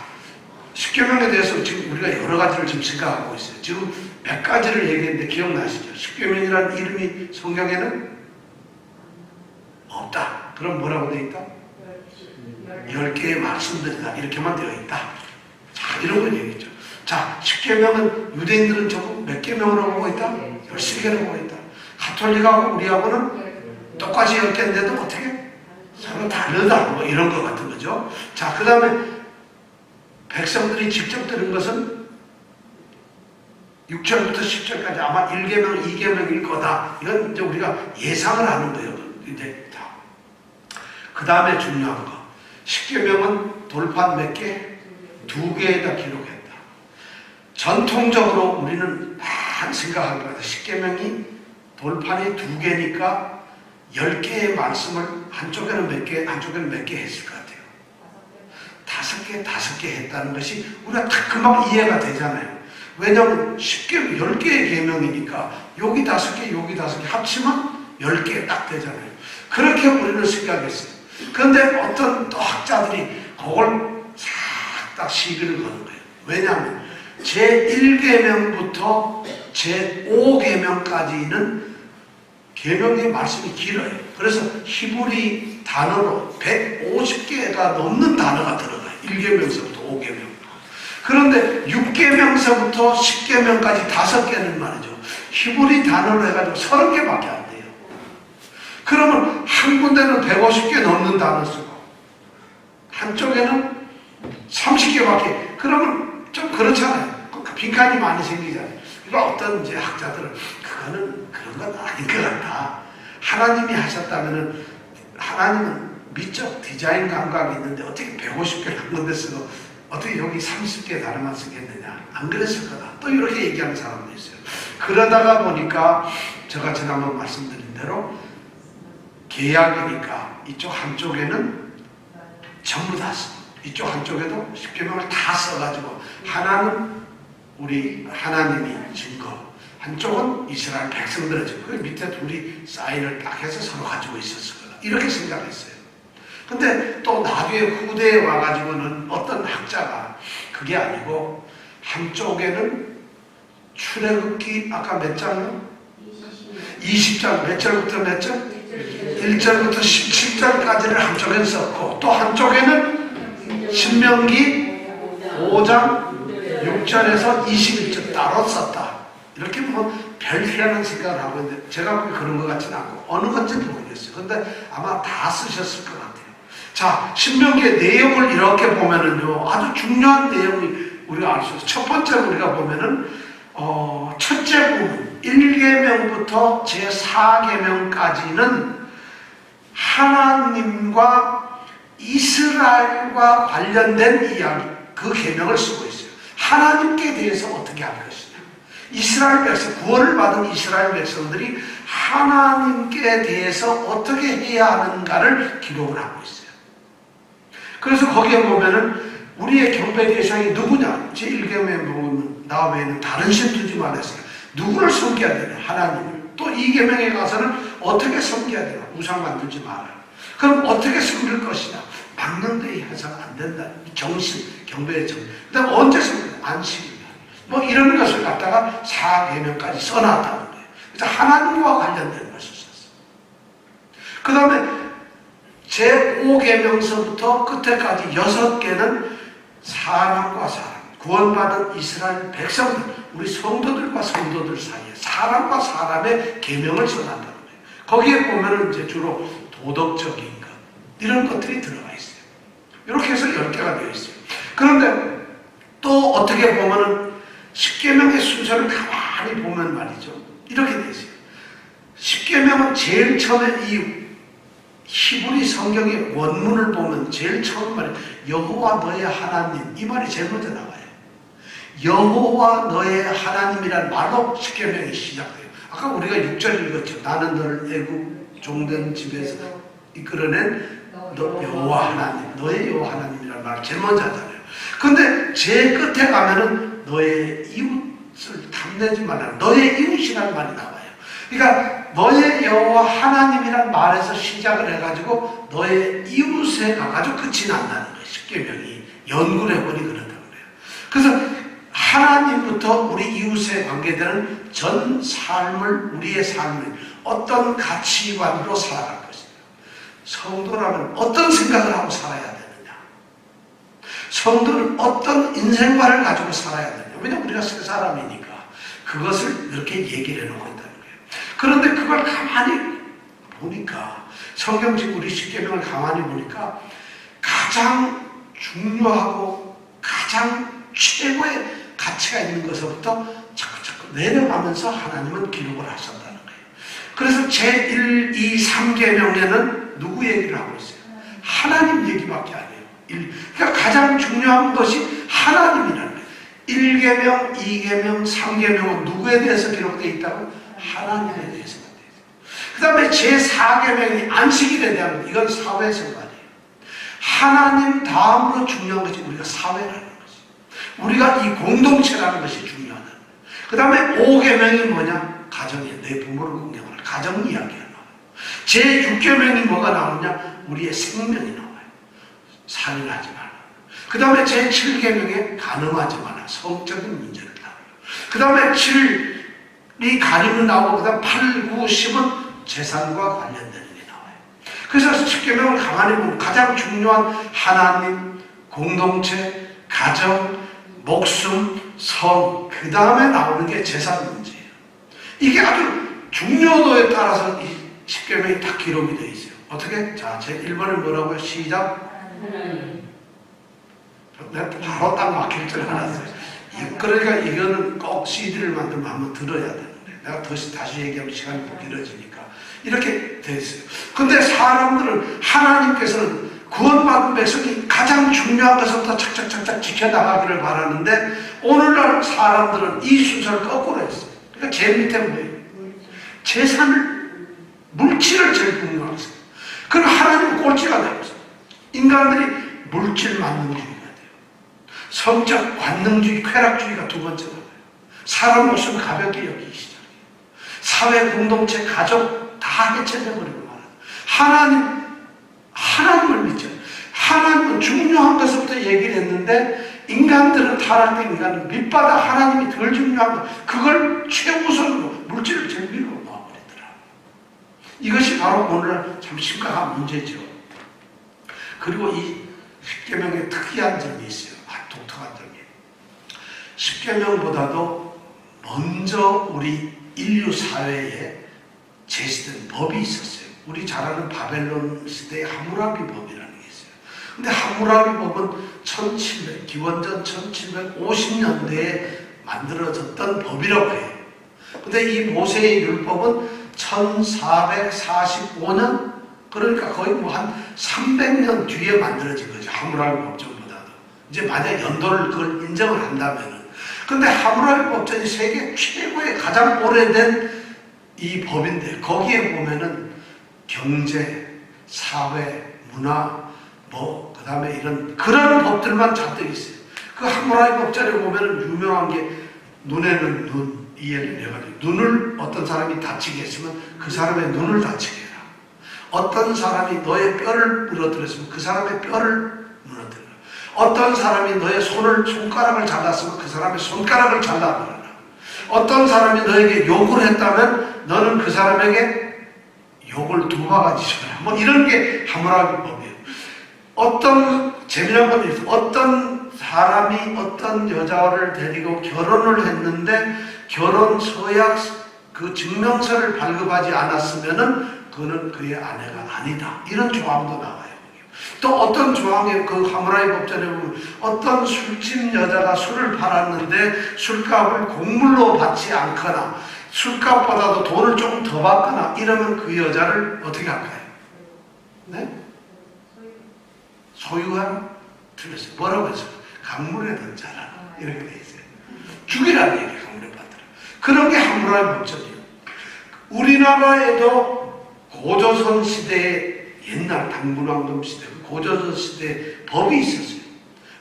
십계명에 대해서 지금 우리가 여러 가지를 지금 생각하고 있어요. 지금 몇 가지를 얘기했는데 기억나시죠? 십계명이라는 이름이 성경에는 없다. 그럼 뭐라고 돼 있다? 10개의 말씀들이다. 이렇게만 되어 있다. 자, 이런 걸 얘기했죠. 자, 십계명은 유대인들은 전부 몇 계명으로 보고 있다? 13개로 보고 있다. 가톨릭하고 우리하고는 똑같이 10개인데도 어떻게? 서로 다르다. 뭐 이런 것 같은 거죠. 자, 그 다음에 백성들이 직접 들은 것은 6절부터 10절까지 아마 1계명, 2계명일 거다. 이건 이제 우리가 예상을 하는 거예요. 이제 그 다음에 중요한 거. 10계명은 돌판 몇 개? 2개에다 기록했다. 전통적으로 우리는 다 생각하는 거다. 10계명이 돌판이 2개니까 10개의 말씀을 한쪽에는 몇 개, 한쪽에는 몇 개 했을 것 같아요. 5개 했다는 것이 우리가 딱 금방 이해가 되잖아요. 왜냐하면 10개의 계명이니까 여기 5개, 여기 5개 합치면 10개 딱 되잖아요. 그렇게 우리는 생각했어요. 그런데 어떤 또 학자들이 그걸 싹 딱 시비를 거는 거예요. 왜냐하면 제1계명부터 제5계명까지는 계명의 말씀이 길어요. 그래서 히브리 단어로 150개가 넘는 단어가 들어가요. 1계명서부터 5계명. 그런데 6계명서부터 10계명까지 5개는 말이죠. 히브리 단어로 해가지고 30개밖에 안 돼요. 그러면 한 군데는 150개 넘는 단어 쓰고 한쪽에는 30개밖에. 그러면 좀 그렇잖아요. 빈칸이 많이 생기잖아요. 그러니까 어떤 이제 학자들은 그거는 그런 건 아닌 것 같다. 하나님이 하셨다면은 하나님은 미적 디자인 감각이 있는데 어떻게 150개를 한 군데 쓰고 어떻게 여기 30개 단어만 쓰겠느냐. 안 그랬을 거다. 또 이렇게 얘기하는 사람도 있어요. 그러다가 보니까 제가 지난번 말씀드린 대로 계약이니까 이쪽 한쪽에는 전부 다 써. 이쪽 한쪽에도 10계명을 다 써가지고 하나는 우리 하나님이 증거, 한쪽은 이스라엘 백성들의 증거. 그 밑에 둘이 사인을 딱 해서 서로 가지고 있었을 거다. 이렇게 생각했어요. 근데 또 나중에 후대에 와가지고는 어떤 학자가 그게 아니고 한쪽에는 출애굽기 아까 몇 장요? 20장 몇 절부터 몇 절? 1절부터 17절까지를 한쪽에는 썼고 또 한쪽에는 신명기 5장 6절에서 21절 따로 썼다. 이렇게 뭐 별 희한한 생각을 하고 있는데 제가 보기 그런 것 같지는 않고 어느 건지 모르겠어요. 근데 아마 다 쓰셨을 것 같아요. 자, 신명기의 내용을 이렇게 보면은요, 아주 중요한 내용이 우리가 알 수 있어요. 첫 번째로 우리가 보면은 첫째 부분 1계명부터 제4계명까지는 하나님과 이스라엘과 관련된 이야기, 그 계명을 쓰고 있어요. 하나님께 대해서 어떻게 할 것이냐. 이스라엘 백성, 구원을 받은 이스라엘 백성들이 하나님께 대해서 어떻게 해야 하는가를 기록을 하고 있어요. 그래서 거기에 보면은 우리의 경배 대상이 누구냐? 제1계명에 보면 나 외에는 다른 신 두지 말라 했어요. 누구를 섬겨야 되냐? 하나님을. 또 2계명에 가서는 어떻게 섬겨야 되냐? 우상 만들지 마라. 그럼 어떻게 섬길 것이냐? 막는 데 해서는 안 된다. 정신, 경배의 정. 그 다음 언제 섬겨? 안식일. 뭐 이런 것을 갖다가 4계명까지 써놨다는 거예요. 그래서 하나님과 관련된 것을 썼어요. 그 다음에 제5계명서부터 끝에까지 6개는 사람과 사람, 구원받은 이스라엘 백성들, 우리 성도들과 성도들 사이에 사람과 사람의 계명을 써놨다는 거예요. 거기에 보면은 이제 주로 도덕적인 것, 이런 것들이 들어가 있어요. 이렇게 해서 10개가 되어 있어요. 그런데 또 어떻게 보면은 10계명의 순서를 가만히 보면 말이죠. 이렇게 되어 있어요. 10계명은 제일 처음에 이 히브리 성경의 원문을 보면 제일 처음 말이 여호와 너의 하나님, 이 말이 제일 먼저 나와요. 여호와 너의 하나님이란 말로 십계명이 시작돼요. 아까 우리가 6절 읽었죠. 나는 너를 애굽 종된 집에서 이끌어낸 너 여호와 하나님, 너의 여호와 하나님이란 말을 제일 먼저 하잖아요. 근데 제 끝에 가면은 너의 이웃을 탐내지 말라. 너의 이웃이라는 말이 나와요. 그러니까 너의 여호와 하나님이란 말에서 시작을 해가지고 너의 이웃에 가가지고 끝이 난다는 거예요. 십계명이 연구를 해보니 그렇다고 그래요. 그래서 하나님부터 우리 이웃에 관계되는 전 삶을, 우리의 삶을 어떤 가치관으로 살아갈 것이냐. 성도라면 어떤 생각을 하고 살아야 되느냐. 성도는 어떤 인생관을 가지고 살아야 되느냐. 왜냐하면 우리가 새 사람이니까 그것을 이렇게 얘기를 해놓고 있다는 거예요. 그런데 그걸 가만히 보니까 성경식 우리 십계명을 가만히 보니까 가장 중요하고 가장 최고의 가치가 있는 것부터 자꾸 내려가면서 하나님은 기록을 하셨다는 거예요. 그래서 제1, 2, 3계명에는 누구 얘기를 하고 있어요? 하나님 얘기밖에 안 해요. 그러니까 가장 중요한 것이 하나님이라는 거예요. 1계명, 2계명, 3계명은 누구에 대해서 기록되어 있다고? 하나님에 대해서만 되어 있어요. 그 다음에 제4계명이 안식일에 대한 거예요. 이건 사회생활이에요. 하나님 다음으로 중요한 것이 우리가 사회라는 거예요. 우리가 이 공동체라는 것이 중요하다. 그 다음에 5계명이 뭐냐? 가정이에요. 내 부모를 공경하라. 가정 이야기가 나와요. 제6계명이 뭐가 나오냐? 우리의 생명이 나와요. 살인하지 마라. 그 다음에 제7계명에 간음하지 마라. 성적인 문제를 나와요. 그 다음에 7이 가림은 나오고 그 다음 8, 9, 10은 재산과 관련되는 게 나와요. 그래서 10계명을 가만히 보면 가장 중요한 하나님, 공동체, 가정, 목숨, 성, 그 다음에 나오는 게 재산 문제예요. 이게 아주 중요도에 따라서 이 십계명이 딱 기록이 되어 있어요. 어떻게? 자, 제 1번을 뭐라고요? 시작. 내가 바로 딱 막힐 줄 알았어요. 그러니까 이거는 꼭 CD를 만들면 한번 들어야 되는데 내가 다시 얘기하면 시간이 더 길어지니까 이렇게 되어 있어요. 근데 사람들은 하나님께서는 구원받은 백성이 가장 중요한 것부터 착착착착 지켜나가기를 바라는데 오늘날 사람들은 이 순서를 거꾸로 했어요. 그러니까 제일 밑에 뭐예요? 재산을, 물질을 제일 중요하게 했어요. 그럼 하나님은 꼴찌가 되고 있어요. 인간들이 물질 만능주의가 돼요. 성적 관능주의, 쾌락주의가 두 번째가 돼요. 사람 목숨 가볍게 여기기 시작해요. 사회, 공동체, 가족 다 해체되어버리고 말아요. 하나님을 믿죠. 하나님은 중요한 것부터 얘기를 했는데 인간들은 타락된 인간은 밑바닥 하나님이 덜 중요한 것 그걸 최우선으로 물질을 제일 위로 놓아버리더라. 이것이 바로 오늘날 참 심각한 문제죠. 그리고 이 십계명에 특이한 점이 있어요. 독특한 점이. 십계명보다도 먼저 우리 인류 사회에 제시된 법이 있었어요. 우리 잘 아는 바벨론 시대의 하무라비 법이라는 게 있어요. 근데 하무라비 법은 기원전 1750년대에 만들어졌던 법이라고 해요. 근데 이 모세의 율법은 1445년, 그러니까 거의 뭐 한 300년 뒤에 만들어진 거죠. 하무라비 법전보다도. 이제 만약 연도를 그걸 인정을 한다면은. 근데 하무라비 법전이 세계 최고의 가장 오래된 이 법인데 거기에 보면은 경제, 사회, 문화, 그 다음에 그런 법들만 잔뜩 있어요. 그 하무라비 법전에 보면 유명한 게 눈에는 눈, 이에는 뇌가지고 눈을 어떤 사람이 다치게 했으면 그 사람의 눈을 다치게 해라. 어떤 사람이 너의 뼈를 부러뜨렸으면 그 사람의 뼈를 무너뜨려라. 어떤 사람이 너의 손가락을 잘랐으면 그 사람의 손가락을 잘라버려라. 어떤 사람이 너에게 욕을 했다면 너는 그 사람에게 욕을 2바가지 쳐라. 뭐 이런 게 하무라비 법이에요. 어떤 재미난 법이 있어요. 어떤 사람이 어떤 여자를 데리고 결혼을 했는데 결혼 서약 그 증명서를 발급하지 않았으면은 그는 그의 아내가 아니다. 이런 조항도 나와요. 또 어떤 조항에 그 하무라비 법전에 보면 어떤 술집 여자가 술을 팔았는데 술값을 곡물로 받지 않거나 술값보다도 돈을 조금 더 받거나 이러면 그 여자를 어떻게 할까요? 네? 소유한? 틀렸어요. 뭐라고 했어요? 강물에 던져라. 이렇게 돼 있어요. 죽이라는 얘기예요. 강물에 빠뜨려. 그런 게 하물의 목적이에요. 우리나라에도 고조선 시대에 옛날 당군왕동 시대, 고조선 시대에 법이 있었어요.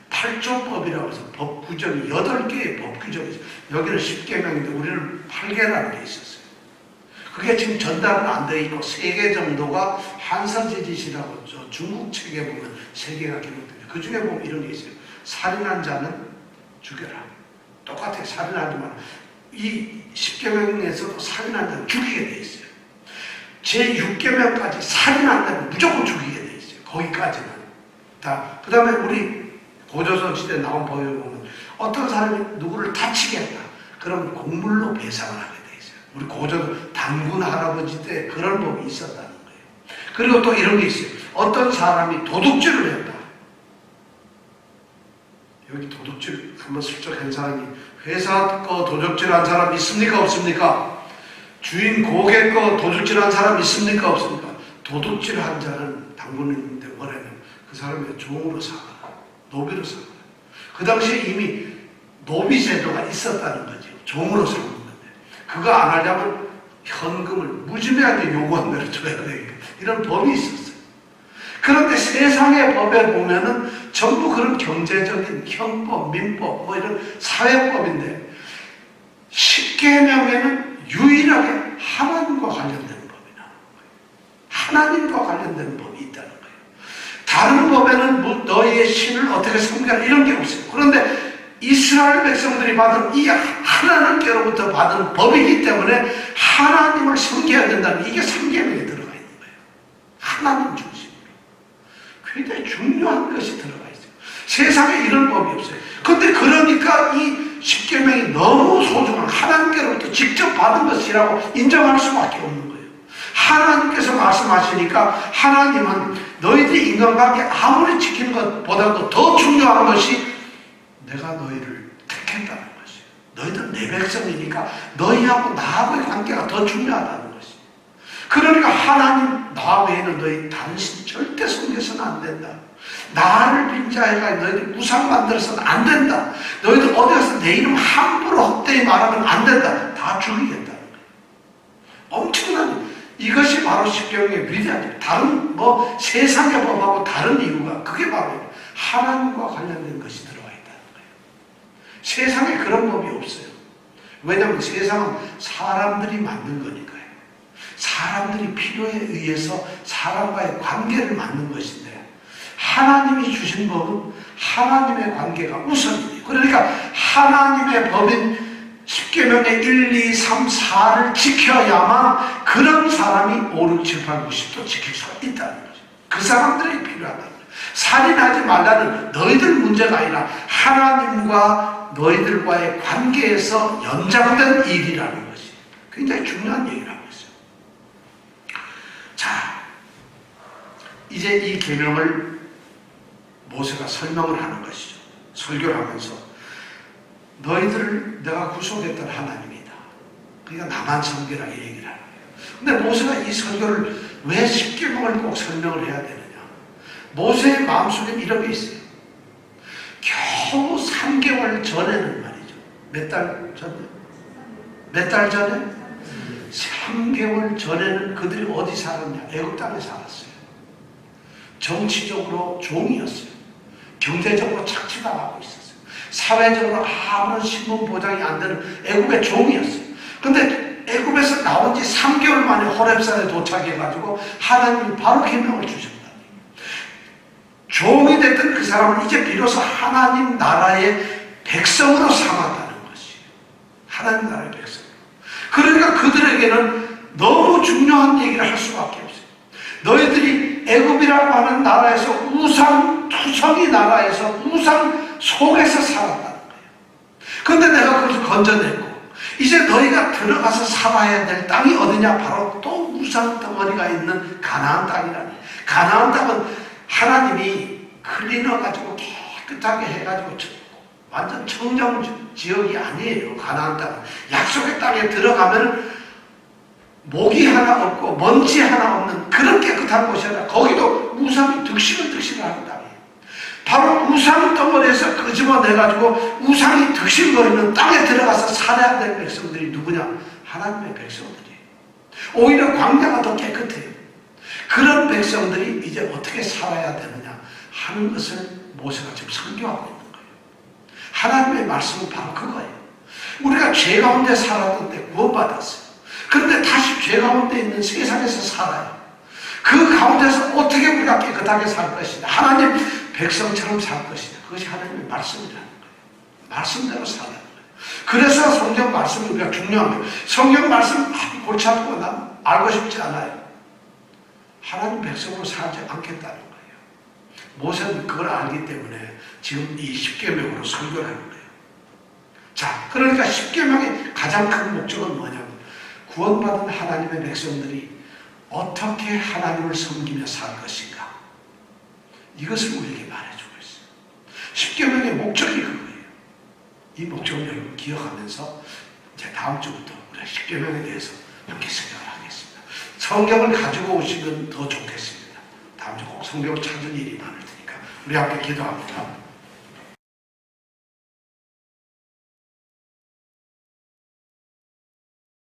8조법이라고 해서 법 규정이 8개의 법 규정이 있어요. 여기는 10개명인데 우리는 8개라는 게 있었어요. 그게 지금 전달은 안 되어 있고 3개 정도가 한서지짓이라고 중국 책에 보면 3개가 기록됩니다. 그 중에 보면 이런 게 있어요. 살인한 자는 죽여라. 똑같아요. 살인하지만 이 10계명에서도 살인한 자는 죽이게 돼 있어요. 제 6계명까지 살인한 자는 무조건 죽이게 돼 있어요. 거기까지는. 다. 그 다음에 우리 고조선 시대에 나온 법에 보면 어떤 사람이 누구를 다치게 했다. 그럼 곡물로 배상을 하게 돼 있어요. 우리 고조선 당군 할아버지 때 그런 법이 있었다는 거예요. 그리고 또 이런 게 있어요. 어떤 사람이 도둑질을 했다. 여기 도둑질 한번 슬쩍 한 사람이 회사 거 도둑질한 사람 있습니까? 없습니까? 주인 고객 거 도둑질한 사람 있습니까? 없습니까? 도둑질한 자는 당군인데 뭐라면 그 사람의 종으로 삼아라. 노비로 삼아라. 그 당시에 이미 노비 제도가 있었다는 거죠. 종으로 삼는 건데 그거 안 하려면 현금을 무지막지하게 요구한 대로 줘야 되니까 이런 법이 있었어요. 그런데 세상의 법에 보면은 전부 그런 경제적인 형법, 민법, 뭐 이런 사회법인데 10계명에는 유일하게 하나님과 관련된 법이 나오는 거예요. 하나님과 관련된 법이 있다는 거예요. 다른 법에는 뭐 너희의 신을 어떻게 섬겨라 이런 게 없어요. 그런데 이스라엘 백성들이 받은 이 하나님께로부터 받은 법이기 때문에 하나님을 섬겨야 된다는 이게 3계명에 들어가 있는 거예요. 하나님 중심. 굉장히 중요한 것이 들어가 있어요. 세상에 이런 법이 없어요. 근데 그러니까 이 10계명이 너무 소중한 하나님께로부터 직접 받은 것이라고 인정할 수밖에 없는 거예요. 하나님께서 말씀하시니까 하나님은 너희들이 인간관계 아무리 지키는 것보다도 더 중요한 것이 내가 너희를 택했다는 것이에요. 너희들 내 백성이니까 너희하고 나하고의 관계가 더 중요하다는 것이에요. 그러니까 하나님 나 외에는 너희 당신 절대 섬겨서는 안 된다. 나를 빈자해가 너희들 우상 만들어서는 안 된다. 너희들 어디 가서 내 이름 함부로 헛되이 말하면 안 된다. 다 죽이겠다는 거예요. 엄청난 이것이 바로 10계명의 위대한 다른 뭐 세상의 법하고 다른 이유가 그게 바로 하나님과 관련된 것이 들어가 있다는 거예요. 세상에 그런 법이 없어요. 왜냐하면 세상은 사람들이 만든 거니까요. 사람들이 필요에 의해서 사람과의 관계를 만든 것인데 하나님이 주신 법은 하나님의 관계가 우선이에요. 그러니까 하나님의 법인 10계명의 1, 2, 3, 4를 지켜야만 그런 사람이 5, 6, 7, 8, 9, 10도 지킬 수가 있다는 거죠. 그 사람들에게 필요하다는 거죠. 살인하지 말라는 너희들 문제가 아니라 하나님과 너희들과의 관계에서 연장된 일이라는 것이 굉장히 중요한 얘기를 하고 있어요. 자, 이제 이 계명을 모세가 설명을 하는 것이죠. 설교를 하면서 너희들을 내가 구속했던 하나님이다. 그러니까 나만 섬기라 이 얘기를 하는 거예요. 근데 모세가 이 설교를 왜 10계명을 꼭 설명을 해야 되느냐. 모세의 마음속에 이런 게 있어요. 겨우 3개월 전에는 말이죠. 몇 달 전에? 몇 달 전에? 3개월 전에는 그들이 어디 살았냐? 애굽 땅에 살았어요. 정치적으로 종이었어요. 경제적으로 착취당하고 있었어요. 사회적으로 아무런 신분 보장이 안 되는 애굽의 종이었어요. 근데 애굽에서 나온 지 3개월 만에 호렙산에 도착해가지고 하나님이 바로 계명을 주셨다. 종이 됐던 그 사람은 이제 비로소 하나님 나라의 백성으로 삼았다는 것이에요. 하나님 나라의 백성. 그러니까 그들에게는 너무 중요한 얘기를 할 수밖에 없어요. 너희들이 애굽이라고 하는 나라에서 우상 투성이 나라에서 우상 속에서 살았다는 거예요. 그런데 내가 그것을 건져냈고 이제 너희가 들어가서 살아야 될 땅이 어디냐? 바로 또 우상 덩어리가 있는 가나안 땅이라니. 가나안 땅은 하나님이 클리너 가지고 깨끗하게 해가지고 완전 청정 지역이 아니에요. 가나안 땅은 약속의 땅에 들어가면 모기 하나 없고 먼지 하나 없는 그런 깨끗한 곳이 아니라 거기도 우상이 득실을 하는 땅이에요. 바로 우상 덩어리에서 끄집어내가지고 우상이 득실거리는 땅에 들어가서 살아야 될 백성들이 누구냐? 하나님의 백성들이에요. 오히려 광야가 더 깨끗해요. 그런 백성들이 이제 어떻게 살아야 되느냐 하는 것을 모세가 지금 설교하고 있는 거예요. 하나님의 말씀은 바로 그거예요. 우리가 죄 가운데 살았던 때 구원받았어요. 그런데 다시 죄 가운데 있는 세상에서 살아요. 그 가운데서 어떻게 우리가 깨끗하게 살 것이냐, 하나님 백성처럼 살 것이냐, 그것이 하나님의 말씀이라는 거예요. 말씀대로 살아야 돼요. 그래서 성경 말씀이 우리가 중요한 거예요. 성경 말씀 골치 아프고 난 알고 싶지 않아요. 하나님 백성으로 살지 않겠다는 거예요. 모세는 그걸 알기 때문에 지금 이 십계명으로 설교를 하는 거예요. 자, 그러니까 십계명의 가장 큰 목적은 뭐냐면 구원받은 하나님의 백성들이 어떻게 하나님을 섬기며 살 것인가, 이것을 우리에게 말해주고 있어요. 십계명의 목적이 그거예요. 이 목적을 여러분 기억하면서 이제 다음 주부터 우리가 십계명에 대해서 함께 생각을 하겠습니다. 성경을 가지고 오시면 더 좋겠습니다. 다음 주 꼭 성경을 찾을 일이 많을 테니까 우리 함께 기도합니다.